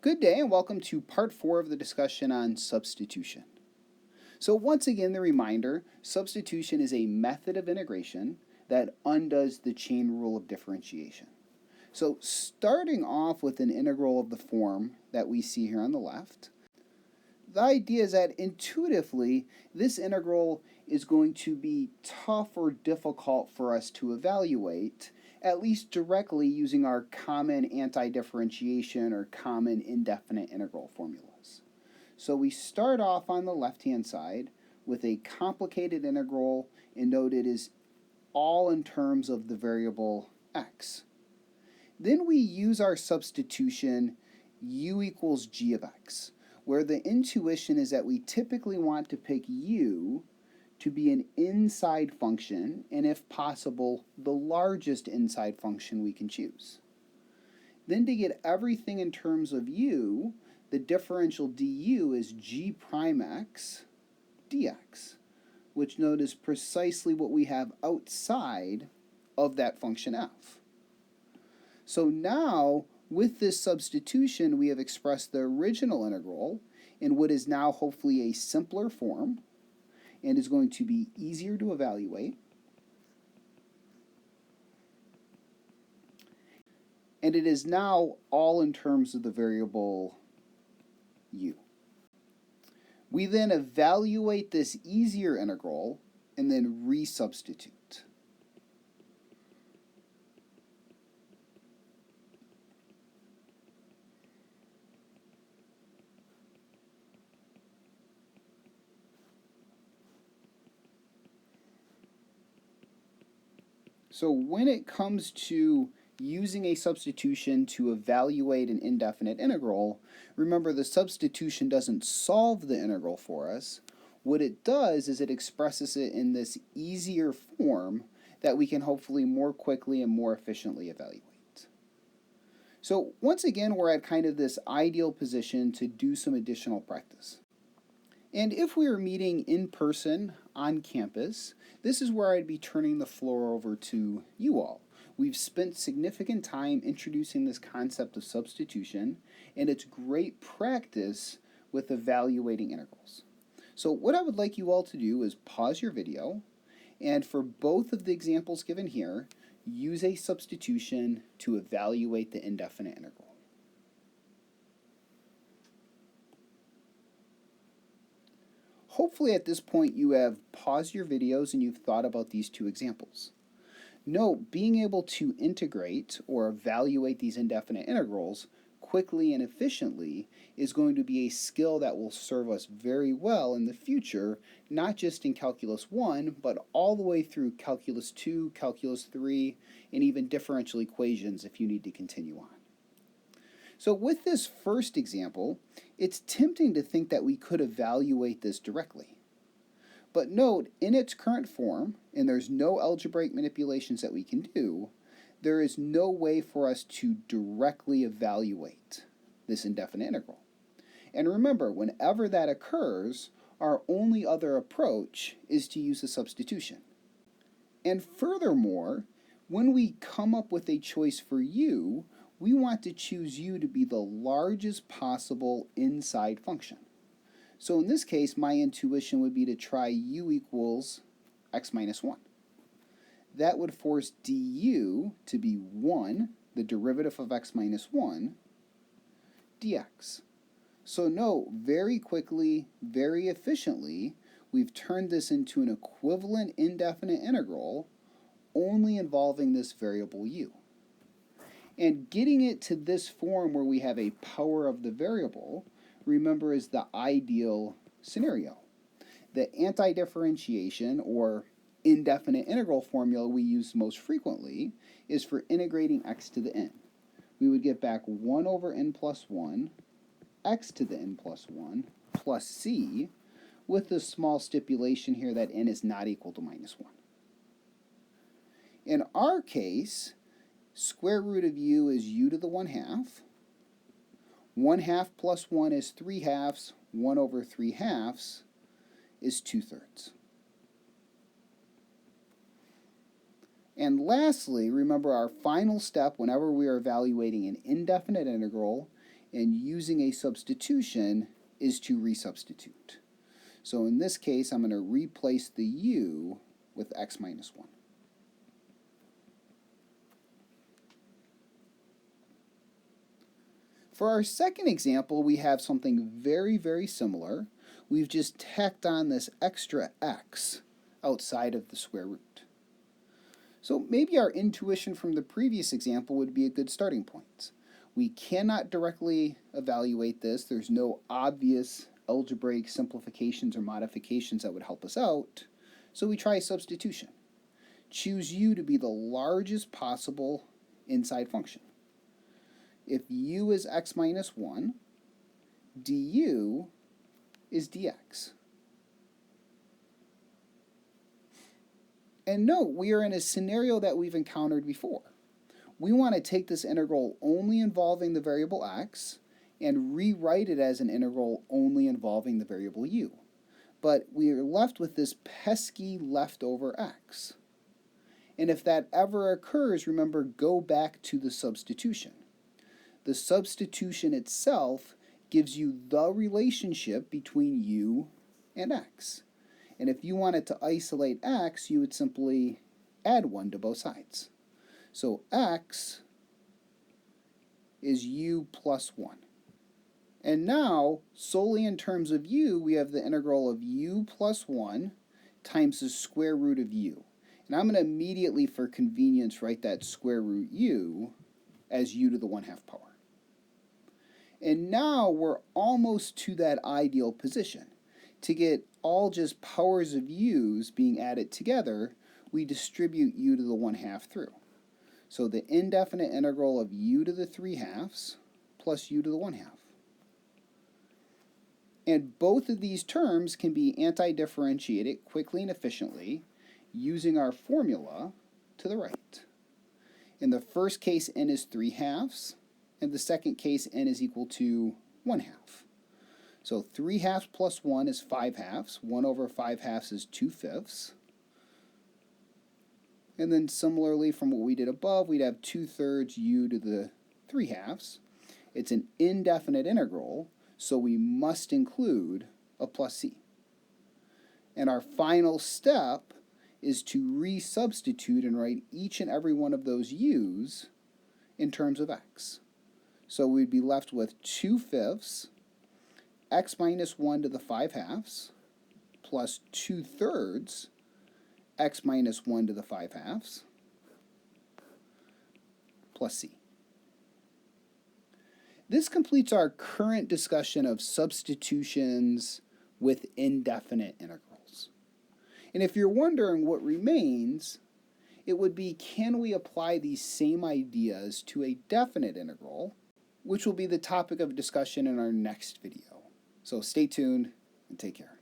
Good day and welcome to part 4 of the discussion on substitution. So once again, the reminder, substitution is a method of integration that undoes the chain rule of differentiation. So starting off with an integral of the form that we see here on the left, the idea is that intuitively this integral is going to be tough or difficult for us to evaluate, at least directly using our common anti-differentiation or common indefinite integral formulas. So we start off on the left-hand side with a complicated integral, and note it is all in terms of the variable x. Then we use our substitution u equals g of x, where the intuition is that we typically want to pick u to be an inside function, and if possible, the largest inside function we can choose. Then to get everything in terms of u, the differential du is g prime x dx, which note is precisely what we have outside of that function f. So now, with this substitution, we have expressed the original integral in what is now hopefully a simpler form, and is going to be easier to evaluate. And it is now all in terms of the variable u. We then evaluate this easier integral and then resubstitute. So when it comes to using a substitution to evaluate an indefinite integral, remember the substitution doesn't solve the integral for us. What it does is it expresses it in this easier form that we can hopefully more quickly and more efficiently evaluate. So once again, we're at kind of this ideal position to do some additional practice. And if we were meeting in person on campus, this is where I'd be turning the floor over to you all. We've spent significant time introducing this concept of substitution, and it's great practice with evaluating integrals. So what I would like you all to do is pause your video, and for both of the examples given here, use a substitution to evaluate the indefinite integral. Hopefully at this point you have paused your videos and you've thought about these two examples. Note, being able to integrate or evaluate these indefinite integrals quickly and efficiently is going to be a skill that will serve us very well in the future, not just in Calculus 1, but all the way through Calculus 2, Calculus 3, and even differential equations if you need to continue on. So with this first example, it's tempting to think that we could evaluate this directly. But note, in its current form, and there's no algebraic manipulations that we can do, there is no way for us to directly evaluate this indefinite integral. And remember, whenever that occurs, our only other approach is to use a substitution. And furthermore, when we come up with a choice for u, we want to choose u to be the largest possible inside function. So in this case, my intuition would be to try u equals x minus 1. That would force du to be 1, the derivative of x minus 1, dx. So note, very quickly, very efficiently, we've turned this into an equivalent indefinite integral only involving this variable u. And getting it to this form where we have a power of the variable, remember, is the ideal scenario. The anti-differentiation or indefinite integral formula we use most frequently is for integrating x to the n. We would get back 1 over n plus 1, x to the n plus 1, plus c, with the small stipulation here that n is not equal to minus 1. In our case, square root of u is u to the 1/2. 1/2 plus 1 is 3/2. 1 over 3/2 is 2/3. And lastly, remember our final step whenever we are evaluating an indefinite integral and using a substitution is to resubstitute. So in this case, I'm going to replace the u with x minus 1. For our second example, we have something very, very similar. We've just tacked on this extra x outside of the square root. So maybe our intuition from the previous example would be a good starting point. We cannot directly evaluate this. There's no obvious algebraic simplifications or modifications that would help us out. So we try substitution. Choose u to be the largest possible inside function. If u is x minus 1, du is dx. And note, we are in a scenario that we've encountered before. We want to take this integral only involving the variable x and rewrite it as an integral only involving the variable u. But we are left with this pesky leftover x. And if that ever occurs, remember, go back to the substitution. The substitution itself gives you the relationship between u and x. And if you wanted to isolate x, you would simply add 1 to both sides. So x is u plus 1. And now, solely in terms of u, we have the integral of u plus 1 times the square root of u. And I'm going to immediately, for convenience, write that square root u as u to the 1/2 power. And now we're almost to that ideal position. To get all just powers of u's being added together, we distribute u to the 1/2 through. So the indefinite integral of u to the 3/2 plus u to the 1/2. And both of these terms can be anti-differentiated quickly and efficiently using our formula to the right. In the first case, n is 3/2. In the second case, n is equal to 1/2. So 3/2 plus 1 is 5/2. 1 over 5/2 is 2/5. And then similarly from what we did above, we'd have 2/3 u to the 3/2. It's an indefinite integral, so we must include a plus c. And our final step is to resubstitute and write each and every one of those u's in terms of x. So we'd be left with 2/5 x minus 1 to the 5/2 plus 2/3 x minus 1 to the 5/2 plus c. This completes our current discussion of substitutions with indefinite integrals. And if you're wondering what remains, it would be, can we apply these same ideas to a definite integral, which will be the topic of discussion in our next video. So stay tuned and take care.